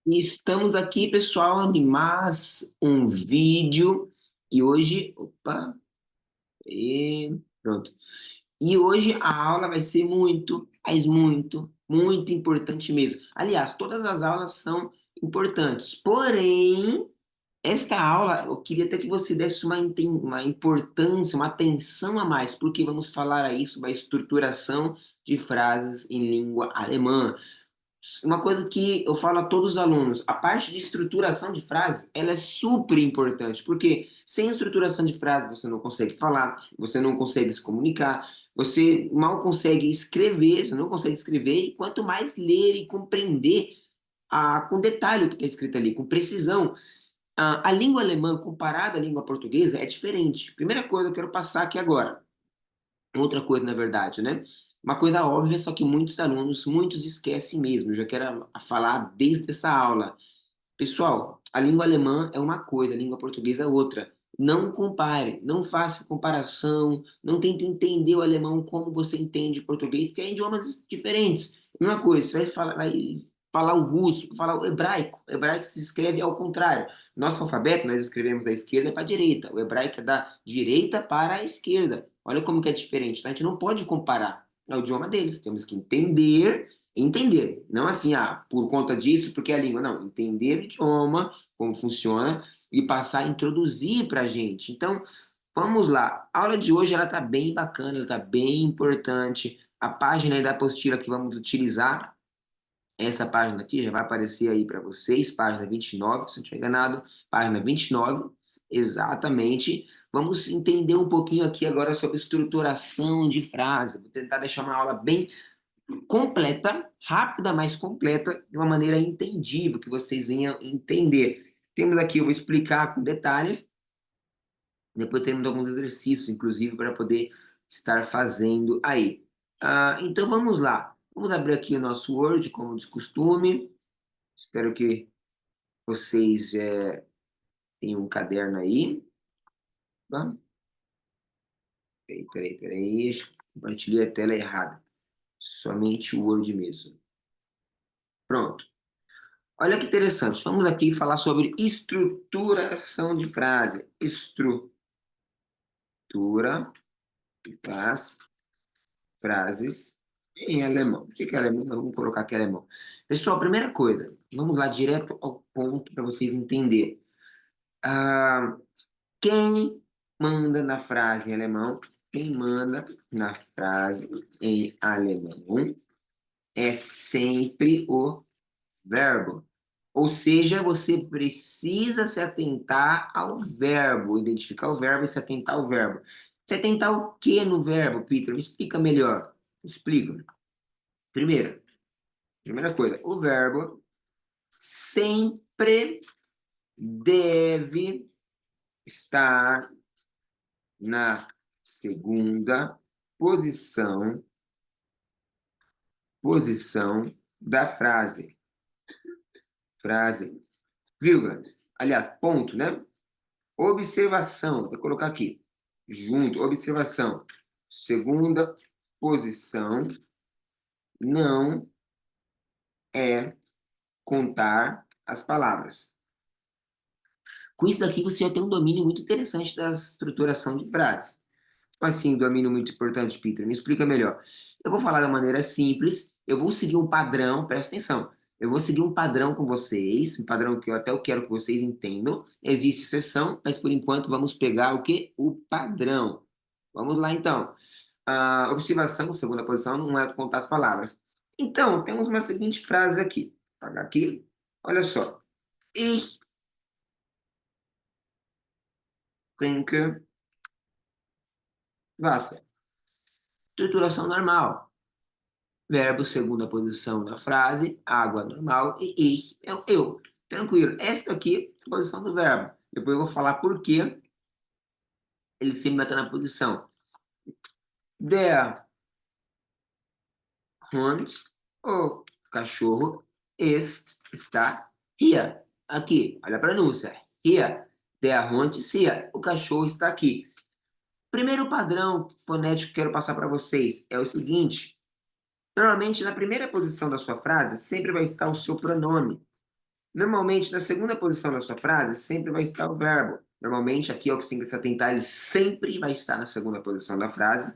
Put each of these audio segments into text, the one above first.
Estamos aqui, pessoal, em mais um vídeo. E hoje, opa, e pronto. E hoje a aula vai ser muito, mas muito, muito importante mesmo. Aliás, todas as aulas são importantes. Porém, esta aula eu queria até que você desse uma importância, uma atenção a mais, porque vamos falar aí sobre a estruturação de frases em língua alemã. Uma coisa que eu falo a todos os alunos, a parte de estruturação de frase, ela é super importante, porque sem estruturação de frase você não consegue falar, você não consegue se comunicar, você mal consegue escrever, você não consegue escrever, e quanto mais ler e compreender com detalhe o que está escrito ali, com precisão. A língua alemã comparada à língua portuguesa é diferente. Primeira coisa que eu quero passar aqui agora. Outra coisa, na verdade, né? Uma coisa óbvia, só que muitos alunos, muitos esquecem mesmo. Eu já quero falar desde essa aula. Pessoal, a língua alemã é uma coisa, a língua portuguesa é outra. Não compare, não faça comparação, não tente entender o alemão como você entende o português, que é idiomas diferentes. Uma coisa, você vai falar o russo, falar o hebraico. O hebraico se escreve ao contrário. Nosso alfabeto, nós escrevemos da esquerda para a direita. O hebraico é da direita para a esquerda. Olha como que é diferente. Então, a gente não pode comparar. É o idioma deles. Temos que entender, não assim, por conta disso, porque é a língua, não, entender o idioma, como funciona, e passar a introduzir para a gente. Então, vamos lá. A aula de hoje, ela tá bem bacana, ela tá bem importante. A página aí da apostila que vamos utilizar, essa página aqui, já vai aparecer aí para vocês, página 29, se eu não estiver enganado, página 29, exatamente. Vamos entender um pouquinho aqui agora sobre estruturação de frase. Vou tentar deixar uma aula bem completa, rápida, mas completa, de uma maneira entendível, que vocês venham entender. Temos aqui, eu vou explicar com detalhes, depois temos alguns exercícios, inclusive, para poder estar fazendo aí. Então vamos lá. Vamos abrir aqui o nosso Word, como de costume. Espero que vocês tenham um caderno aí. Tá? Peraí. Acho que compartilhei a tela errada. Somente o Word mesmo. Pronto. Olha que interessante. Vamos aqui falar sobre estruturação de frase. Estrutura das frases em alemão. O que é alemão? Vamos colocar aqui alemão. Pessoal, primeira coisa, vamos lá direto ao ponto para vocês entenderem. Ah, quem manda na frase em alemão? Quem manda na frase em alemão é sempre o verbo. Ou seja, você precisa se atentar ao verbo, identificar o verbo e se atentar ao verbo. Se atentar o que no verbo, Peter? Me explica melhor. Me explica. Primeiro, primeira coisa, o verbo sempre deve estar na segunda posição da frase. Frase, vírgula. Aliás, ponto, né? Observação, vou colocar aqui, junto, observação. Segunda posição não é contar as palavras. Com isso daqui você já tem um domínio muito interessante da estruturação de frases. Como assim, domínio muito importante, Peter? Me explica melhor. Eu vou falar da maneira simples, eu vou seguir um padrão, presta atenção. Eu vou seguir um padrão com vocês, um padrão que eu quero que vocês entendam. Existe exceção, mas por enquanto vamos pegar o quê? O padrão. Vamos lá, então. A observação, segunda posição, não é contar as palavras. Então, temos uma seguinte frase aqui. Vou apagar aqui. Olha só. Ich trinke Wasser. Estruturação normal. Verbo, segunda posição da frase, água normal e ich é o eu. Tranquilo. Esta aqui é a posição do verbo. Depois eu vou falar por que ele sempre vai estar na posição. Der Hund, o cachorro, está hier. Aqui, olha a pronúncia. Hier. Der Hund ist hier. O cachorro está aqui. Primeiro padrão fonético que eu quero passar para vocês é o seguinte. Normalmente, na primeira posição da sua frase, sempre vai estar o seu pronome. Normalmente, na segunda posição da sua frase, sempre vai estar o verbo. Normalmente, aqui é o que você tem que se atentar, ele sempre vai estar na segunda posição da frase.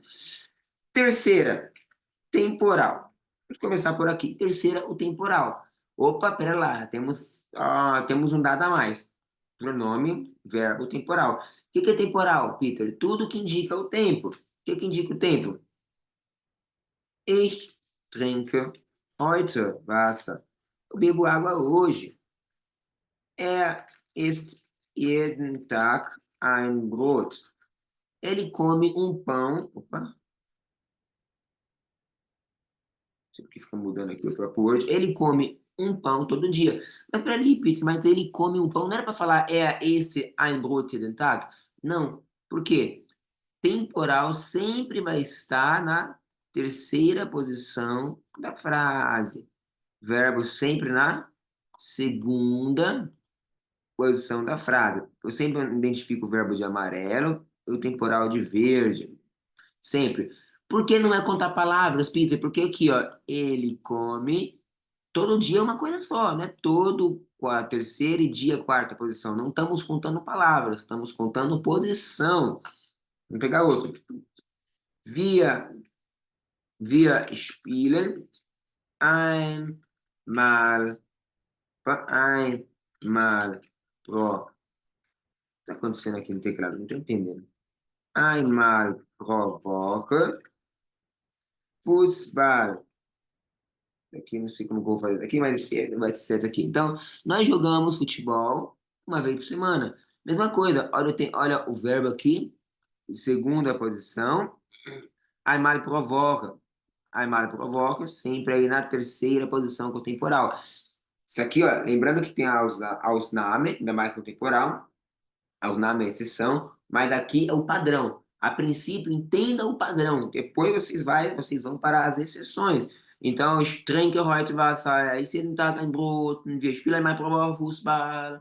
Terceira, temporal. Vamos começar por aqui. Terceira, o temporal. Opa, pera lá, temos um dado a mais. Pronome, verbo temporal. O que é temporal, Peter? Tudo que indica o tempo. O que indica o tempo? Ich trinke heute Wasser. Eu bebo água hoje. Er isst jeden Tag ein Brot. Ele come um pão. Opa, não sei porque fica mudando aqui o próprio Word. Ele come um pão todo dia. Mas peraí, Peter, mas ele come um pão. Não era para falar er isst ein Brot jeden Tag? Não. Por quê? Temporal sempre vai estar na terceira posição da frase. Verbo sempre na segunda posição da frase. Eu sempre identifico o verbo de amarelo e o temporal de verde. Sempre. Por que não é contar palavras, Peter? Porque aqui, ó, ele come todo dia é uma coisa só, né? Todo terceira e dia quarta posição. Não estamos contando palavras, estamos contando posição. Vamos pegar outro. Wir, wir spielen einmal, einmal pro. O que está acontecendo aqui no teclado? Não estou entendendo. Einmal pro Woche Fußball. Aqui não sei como eu vou fazer aqui, mas vai ter certo aqui. Então, nós jogamos futebol uma vez por semana. Mesma coisa, olha o verbo aqui, segunda posição. Einmal pro Woche. Einmal pro Woche, sempre aí na terceira posição com o temporal. Isso aqui, ó, lembrando que tem a Ausnahme, ainda mais com o temporal. Ausnahme é exceção, mas daqui é o padrão. A princípio, entenda o padrão. Depois vocês vão para as exceções. Então, ich trinke heute Wasser, ich jeden Tag ein Brot, wir spielen einmal pro Woche Fußball.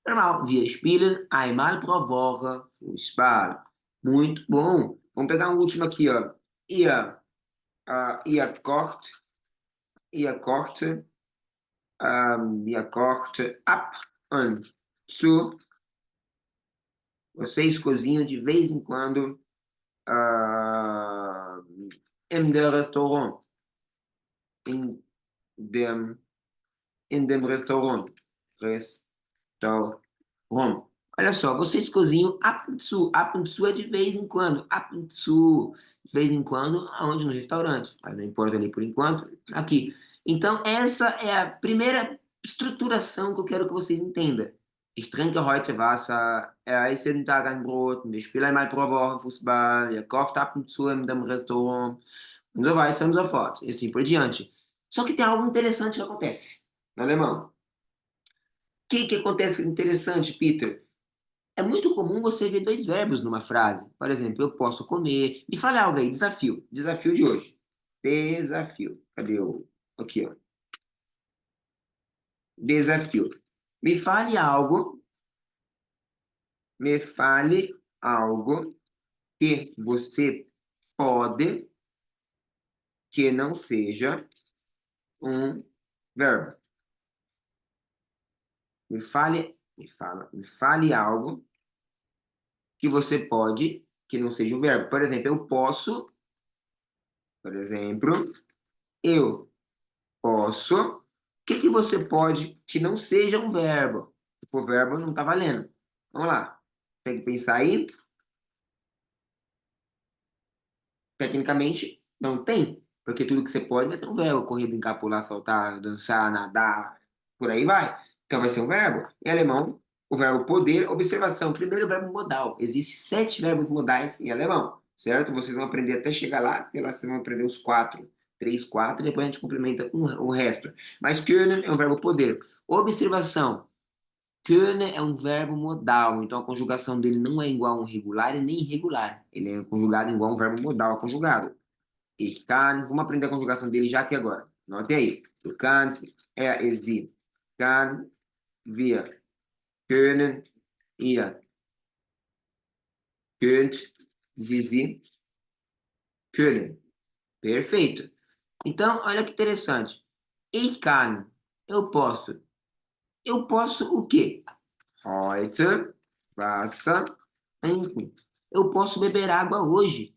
Normal, wir spielen einmal pro Woche Fußball. Muito bom. Vamos pegar um último aqui, ó. Ihr kocht, ihr kocht, ihr kocht ab und zu. Vocês cozinham de vez em quando ah, in der Restaurant. In dem, in dem Restaurant. Restaurant. Olha só, vocês cozinham ab und zu. Ab und zu é de vez em quando. Ab und zu. De vez em quando, aonde? No restaurante. Mas não importa ali por enquanto. Aqui. Então, essa é a primeira estruturação que eu quero que vocês entendam. Ich trinke heute Wasser, er isst jeden Tag ein Brot, wir spielen einmal pro Woche Fußball, er kocht ab und zu in dem Restaurant, und so weiter und so fort, e assim por diante. Só que tem algo interessante que acontece no alemão. O que acontece interessante, Peter? É muito comum você ver dois verbos numa frase. Por exemplo, eu posso comer. Me fale algo aí, desafio. Desafio de hoje. Desafio. Cadê o. Aqui, ó. Desafio. Me fale algo. Me fale algo que você pode que não seja um verbo. Me fale algo que você pode que não seja um verbo. Por exemplo, eu posso. O que você pode que não seja um verbo? Se for verbo, não está valendo. Vamos lá. Tem que pensar aí. Tecnicamente, não tem. Porque tudo que você pode vai ter um verbo. Correr, brincar, pular, saltar, dançar, nadar, por aí vai. Então vai ser um verbo. Em alemão, o verbo poder, observação. Primeiro, o verbo modal. Existem 7 verbos modais em alemão, certo? Vocês vão aprender até chegar lá, e lá vocês vão aprender os 4. 3, 4, e depois a gente complementa o resto. Mas können é um verbo poder. Observação. Können é um verbo modal, então a conjugação dele não é igual a um regular e nem irregular. Ele é conjugado igual a um verbo modal conjugado. Ich kann, vamos aprender a conjugação dele já aqui agora. Note aí. Du kannst, er, sie, kann, wir, können, ihr, könnt, sie, können. Perfeito. Então, olha que interessante. Ich kann, eu posso. eu posso o quê? Heute Wasser trinken. Eu posso beber água hoje.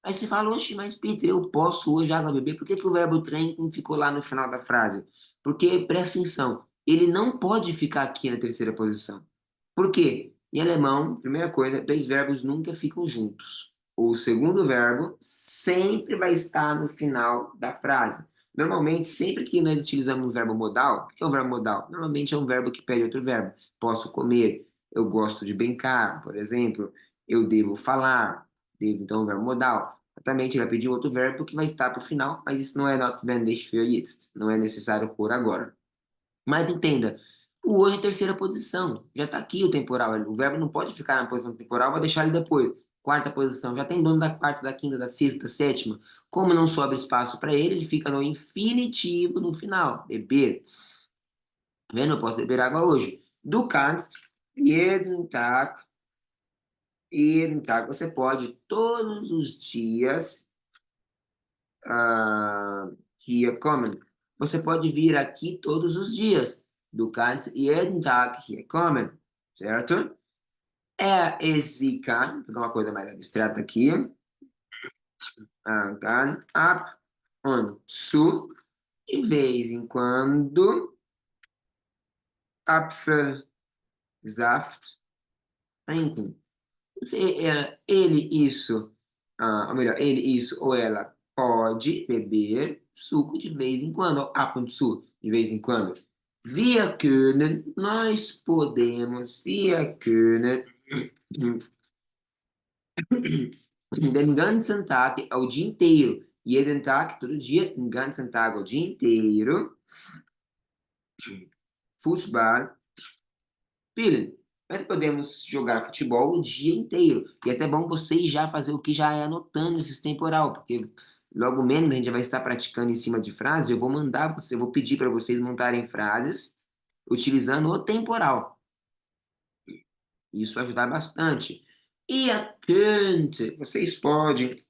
Aí você fala, oxe, mas Peter, eu posso hoje água beber. Por que que o verbo trinken ficou lá no final da frase? Porque, presta atenção, ele não pode ficar aqui na terceira posição. Por quê? Em alemão, primeira coisa, dois verbos nunca ficam juntos. O segundo verbo sempre vai estar no final da frase. Normalmente, sempre que nós utilizamos o verbo modal, o que é o verbo modal? Normalmente é um verbo que pede outro verbo. Posso comer, eu gosto de brincar, por exemplo, eu devo falar, devo, então, o verbo modal. Exatamente, ele vai pedir outro verbo que vai estar para o final, mas isso não é notwendig für jetzt, não é necessário por agora. Mas entenda, o hoje é terceira posição. Já está aqui o temporal. O verbo não pode ficar na posição temporal, vai deixar ele depois. Quarta posição. Já tem dono da quarta, da quinta, da sexta, da sétima. Como não sobra espaço para ele, ele fica no infinitivo no final. Beber. Tá vendo? Eu posso beber água hoje. Du kannst jeden Tag. Você pode todos os dias hier kommen. Você pode vir aqui todos os dias. Du kannst jeden Tag hier kommen. Certo? Sie kann, vou pegar uma coisa mais abstrata aqui. Kann, ab und zu. De vez em quando. Apfelsaft trinken. Ele, isso, ou melhor, ele, isso, ou ela pode beber suco de vez em quando, ou ab und zu, de vez em quando. Wir können, nós podemos, wir können, den ganzen Tag, é o dia inteiro. Jeden Tag, todo dia, den ganzen Tag, o dia inteiro. Fußball spielen. Nós podemos jogar futebol o dia inteiro. E é até bom vocês já fazer o que já é anotando esses temporal, porque logo menos a gente já vai estar praticando em cima de frases. Eu vou mandar você, eu vou pedir para vocês montarem frases utilizando o temporal. Isso ajudar bastante. E a könnte, vocês podem,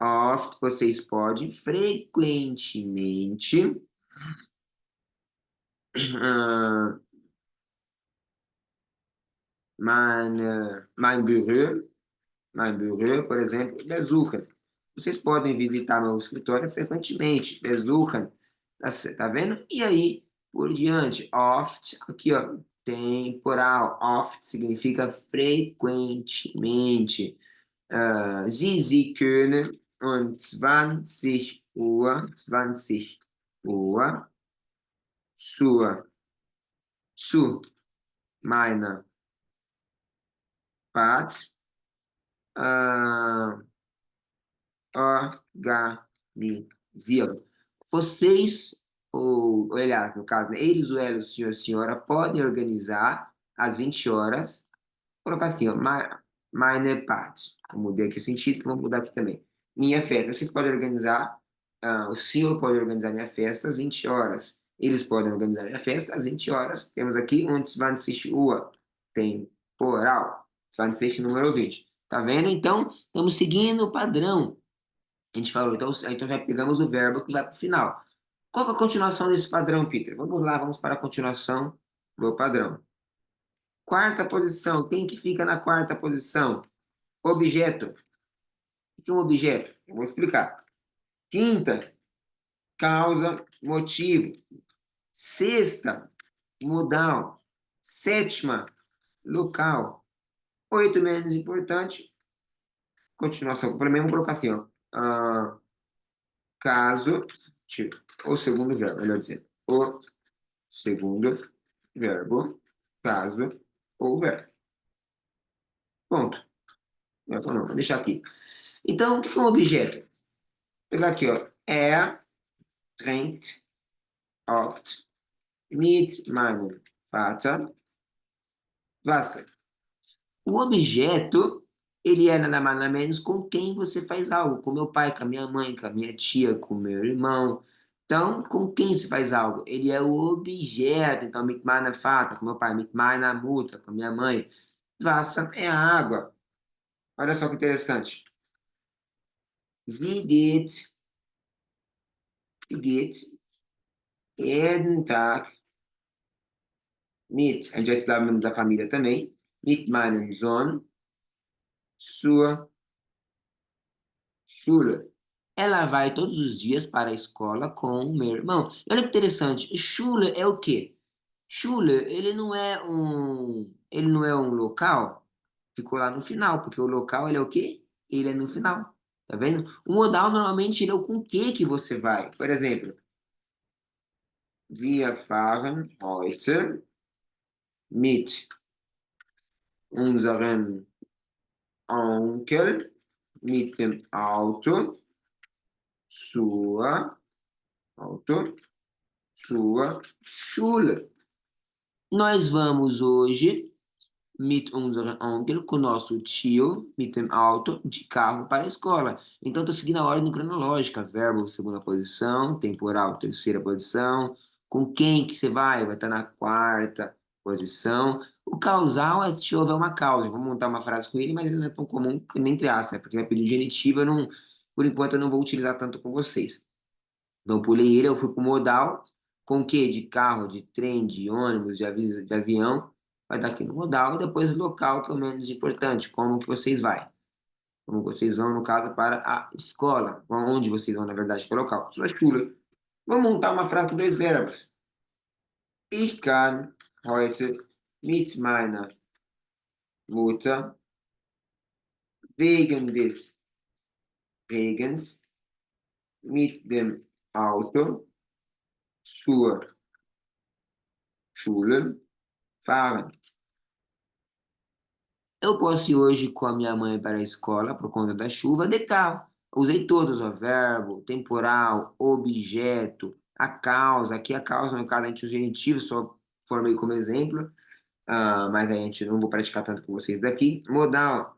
oft, vocês podem, frequentemente, ah, mein Büro, mein Büro, por exemplo, besuchen. Vocês podem visitar meu escritório frequentemente, besuchen, tá vendo? E aí, por diante, oft, aqui ó, temporal, oft significa frequentemente. Sie können um 20 Uhr zu meiner Part uh, organiziam. Vocês, ou aliás, no caso, né, eles, o ela, o senhor, a senhora, podem organizar às 20 horas, colocar assim, ó, meine Part. Eu mudei aqui o sentido, vamos mudar aqui também. Minha festa. Vocês podem organizar, o senhor pode organizar minha festa às 20 horas. Eles podem organizar minha festa às 20 horas. Temos aqui um 20 Uhr, temporal. 20 número 20. Tá vendo? Então, estamos seguindo o padrão. A gente falou, então já pegamos o verbo que vai para o final. Qual que é a continuação desse padrão, Peter? Vamos lá, vamos para a continuação do padrão. Quarta posição, quem que fica na quarta posição? Objeto. O que é um objeto? Eu vou explicar. Quinta, causa, motivo. Sexta, modal. Sétima, local. Oito, menos importante. Continuação. Primeiro, vamos colocar assim, ó. Caso, o segundo verbo, melhor dizendo. O segundo verbo, caso ou verbo. Ponto. Não, vou deixar aqui. Então, o que é um objeto? Vou pegar aqui, ó. Trinkt oft mit meinem Vater Wasser. O objeto, ele é nada mais nada menos com quem você faz algo. Com meu pai, com a minha mãe, com a minha tia, com o meu irmão. Então, com quem se faz algo? Ele é o objeto. Então, mit meiner Vater, com meu pai, mit meiner Mutter, com a minha mãe. Wasser é a água. Olha só que interessante. Sie geht jeden Tag a gente vai estudar o nome da família também, mit meinem Sohn zur Schule. Ela vai todos os dias para a escola com o meu irmão. E olha que interessante, Schule é o quê? Schule, ele não é um local, ficou lá no final, porque o local ele é o quê? Ele é no final. Tá vendo? O modal normalmente ele é o com que você vai. Por exemplo, wir fahren heute mit unserem Onkel mit dem zur, Auto zur Schule. Nós vamos hoje mit unserem Onkel, com o nosso tio, mit dem Auto, de carro para a escola. Então, estou seguindo a ordem cronológica. Verbo, segunda posição. Temporal, terceira posição. Com quem que você vai? Vai estar na quarta posição. O causal é se houver uma causa. Vou montar uma frase com ele, mas ele não é tão comum, nem entre aspas, né? Porque vai pedir genitivo, por enquanto eu não vou utilizar tanto com vocês. Então, pulei ele, eu fui pro modal. Com o quê? De carro, de trem, de ônibus, de avião. Vai dar aqui no modal. E depois o local, que é o menos importante. Como que vocês vai? Como vocês vão, no caso, para a escola. Onde vocês vão, na verdade, que é o local. Sua Schule. Vamos montar uma frase com dois verbos. Ich kann heute mit meiner Mutter wegen des Regens mit dem Auto zur Schule fahren. Eu posso ir hoje com a minha mãe para a escola por conta da chuva de carro. Usei todos, ó, verbo, temporal, objeto, a causa. Aqui a causa, no caso, a gente usa genitivo, só formei como exemplo, mas a gente não vou praticar tanto com vocês daqui. Modal,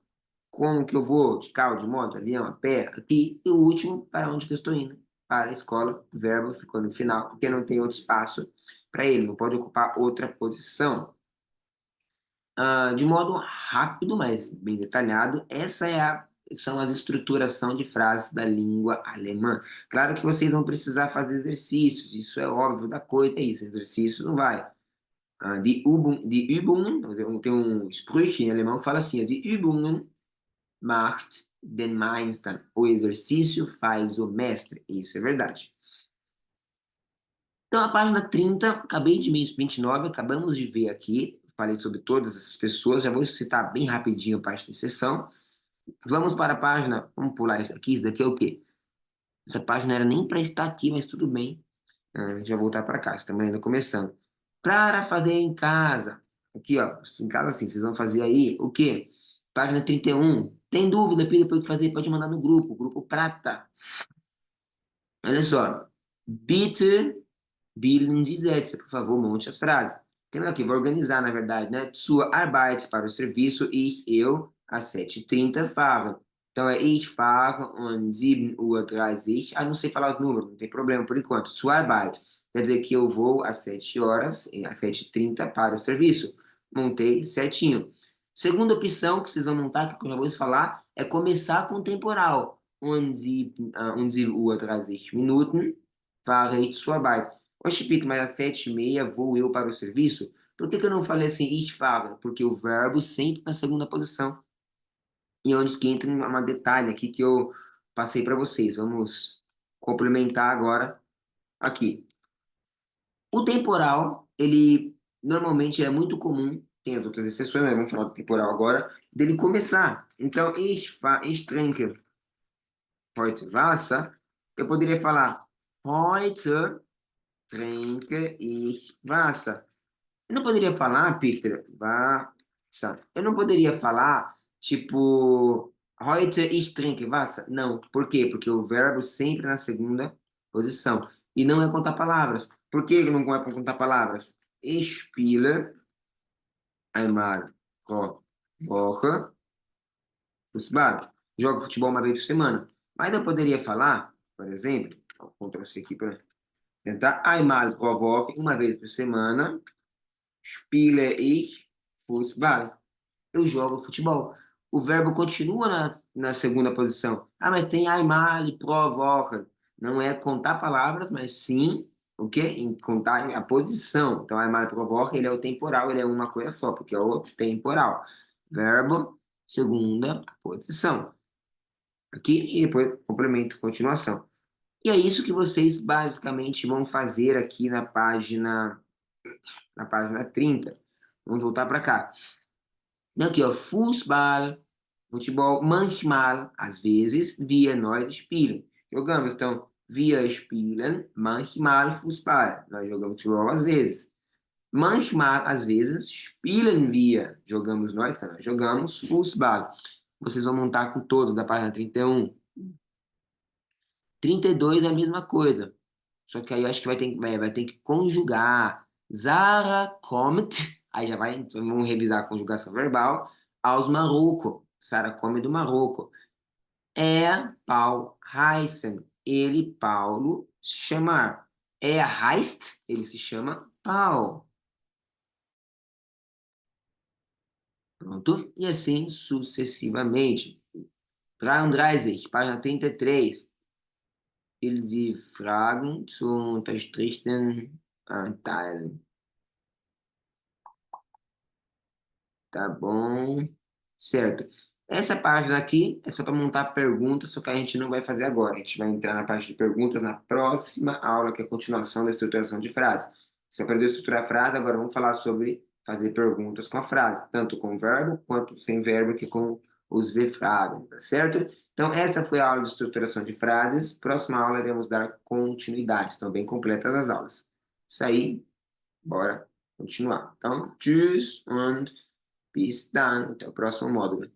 como que eu vou? De carro, de moto, avião, a pé, aqui. E o último, para onde que eu estou indo? Para a escola. Verbo ficou no final, porque não tem outro espaço para ele, não pode ocupar outra posição. De modo rápido, mas bem detalhado, são as estruturação de frases da língua alemã. Claro que vocês vão precisar fazer exercícios, isso é óbvio da coisa, é isso, exercício não vai. Die Übungen, tem um Spruch em alemão que fala assim, die Übungen macht den Meister, o exercício faz o mestre, isso é verdade. Então, a página 30, acabei de 29, acabamos de ver aqui, falei sobre todas essas pessoas, já vou citar bem rapidinho a parte da sessão. Vamos para a página, vamos pular isso aqui, isso daqui é o quê? Essa página não era nem para estar aqui, mas tudo bem. A gente vai voltar para cá, estamos ainda começando. Para fazer em casa, aqui ó, em casa assim, vocês vão fazer aí o quê? Página 31, tem dúvida, depois que fazer, pode mandar no grupo prata. Olha só, bitte bilden Sie Sätze, por favor, monte as frases. Temos aqui, vou organizar, na verdade, né? Zur Arbeit, para o serviço, eu, às 7h30, fahre. Então, é ich fahre um 7h30. Ah, não sei falar os números, não tem problema por enquanto. Zur Arbeit, quer dizer que eu vou às 7 horas, às 7h30, para o serviço. Montei certinho. Segunda opção que vocês vão montar, que eu já vou falar, é começar com o temporal. Um 7h30 Minuten fahre ich zur Arbeit. Oxe, Pito, mas às 7h30 vou eu para o serviço? Por que que eu não falei assim, ich fahre? Porque o verbo sempre na segunda posição. E onde que entra uma detalhe aqui que eu passei para vocês. Vamos complementar agora aqui. O temporal, ele normalmente é muito comum, tem as outras exceções, mas vamos falar do temporal agora, dele começar. Então, ich trinke heute Wasser. Eu poderia falar, heute trinke ich Wasser. Eu não poderia falar, Peter, Wasser. Eu não poderia falar, tipo, heute ich trinke Wasser. Não. Por quê? Porque o verbo sempre na segunda posição. E não é contar palavras. Por que não é para contar palavras? Ich spiele einmal pro Woche Fußball. Jogo futebol uma vez por semana. Mas eu poderia falar, por exemplo, vou Ctrl C aqui para tentar, einmal pro Woche, uma vez por semana, spiele ich Fußball. Eu jogo futebol. O verbo continua na segunda posição. Ah, mas tem einmal pro Woche. Não é contar palavras, mas sim o quê? Em contar a posição. Então, einmal pro Woche, ele é o temporal, ele é uma coisa só, porque é o temporal. Verbo, segunda posição. Aqui, e depois complemento, continuação. E é isso que vocês basicamente vão fazer aqui na página 30. Vamos voltar para cá. Aqui, ó, Fußball, futebol, manchmal, às vezes, wir nós spielen. Jogamos, então, wir spielen manchmal Fußball. Nós jogamos futebol às vezes. Manchmal, às vezes, spielen wir. Jogamos nós, tá? Nós jogamos Fußball. Vocês vão montar com todos da página 31. 32 é a mesma coisa. Só que aí eu acho que vai ter que conjugar. Sarah kommt, aí já vai, então vamos revisar a conjugação verbal, aus Marokko. Sarah come do Marrocos. Paul heißen. Ele, Paulo, se chamar. Heißt, ele se chama Paul. Pronto? E assim sucessivamente. 33, página 33. Die Fragen zu unterstrichenen Teilen. Tá bom? Certo. Essa página aqui é só para montar perguntas, só que a gente não vai fazer agora. A gente vai entrar na parte de perguntas na próxima aula, que é a continuação da estruturação de frase. Você aprendeu a estruturar a frase, agora vamos falar sobre fazer perguntas com a frase, tanto com verbo quanto sem verbo, que com os V-fragen, tá certo? Então, essa foi a aula de estruturação de frases. Próxima aula iremos dar continuidade. Estão bem completas as aulas. Isso aí, bora continuar. Então, tschüss und bis dann. Até o próximo módulo.